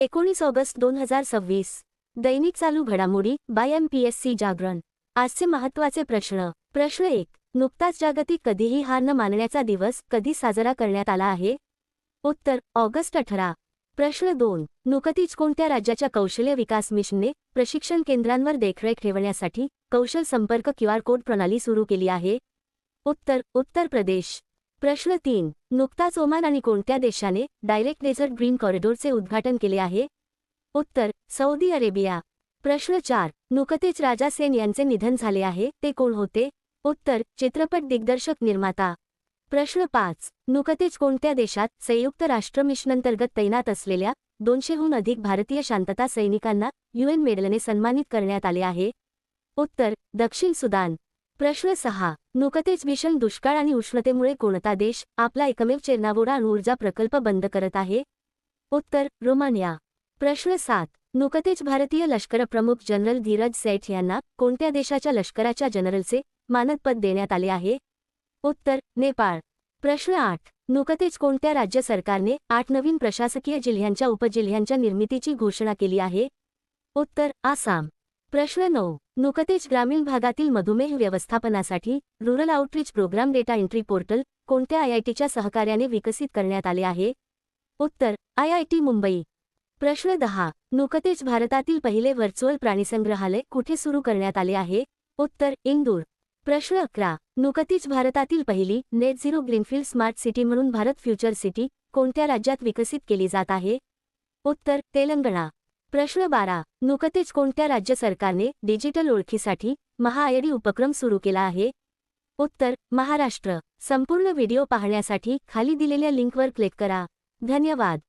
19 August 2026. दैनिक चालू घडामोडी bye MPSC जागरण. आजचे महत्त्वाचे प्रश्न. प्रश्न 1. नुकताच जागतिक कधीही हार न मानण्याचा दिवस कधी साजरा करण्यात आला आहे? उत्तर ऑगस्ट 18. प्रश्न 2. नुकतीच कोणत्या राज्याच्या कौशल्य विकास मिशनने प्रशिक्षण केंद्रांवर देखरेख ठेवण्यासाठी कौशल संपर्क QR कोड प्रणाली सुरू केली आहे? उत्तर उत्तर प्रदेश. प्रश्न 3. नुकताच ओमान आणि कोणत्या देशाने डायरेक्ट डेझर्ट ग्रीन कॉरिडॉरचे उद्घाटन केले आहे? उत्तर सौदी अरेबिया. प्रश्न 4. नुकतेच राजा सेन यांचे निधन झाले आहे, ते कोण होते? उत्तर चित्रपट दिग्दर्शक निर्माता. प्रश्न 5. नुकतेच कोणत्या देशात संयुक्त राष्ट्र मिशनंतर्गत तैनात असलेल्या 200हून अधिक भारतीय शांतता सैनिकांना UN मेडलने सन्मानित करण्यात आले आहे? उत्तर दक्षिण सुदान. प्रश्न 6. नुकतेच भीषण दुष्काळ आणि उष्णतेमुळे कोणता देश आपला एकमेव चेर्नावोरा अणुऊर्जा प्रकल्प बंद करत आहे? उत्तर रोमानिया. प्रश्न 7. नुकतेच भारतीय लष्करप्रमुख जनरल धीरज सेठ यांना कोणत्या देशाच्या लष्कराच्या जनरलचे मानदपद देण्यात आले आहे? उत्तर नेपाळ. प्रश्न 8. नुकतेच कोणत्या राज्य सरकारने 8 नवीन प्रशासकीय जिल्ह्यांच्या उपजिल्ह्यांच्या निर्मितीची घोषणा केली आहे? उत्तर आसाम. प्रश्न 9. नुकतेच ग्रामीण भागातील मधुमेह व्यवस्थापनासाठी rural outreach program data entry portal कोणत्या IITच्या सहकार्याने विकसित करण्यात आले आहे? उत्तर IIT मुंबई. प्रश्न 10. नुकतेच भारतातील पहिले व्हर्च्युअल प्राणीसंग्रहालय कुठे सुरू करण्यात आले आहे? उत्तर इंदूर. प्रश्न 11. नुकतीच भारतातील पहिली net zero greenfield smart city म्हणून भारत फ्युचर सिटी कोणत्या राज्यात विकसित केली जात आहे? उत्तर तेलंगणा. प्रश्न 12. नुकतेच कोणत्या राज्य सरकारने डिजिटल ओळखीसाठी महा-ID उपक्रम सुरू केला आहे? उत्तर महाराष्ट्र. संपूर्ण व्हिडिओ पाहण्यासाठी खाली दिलेल्या लिंकवर क्लिक करा. धन्यवाद.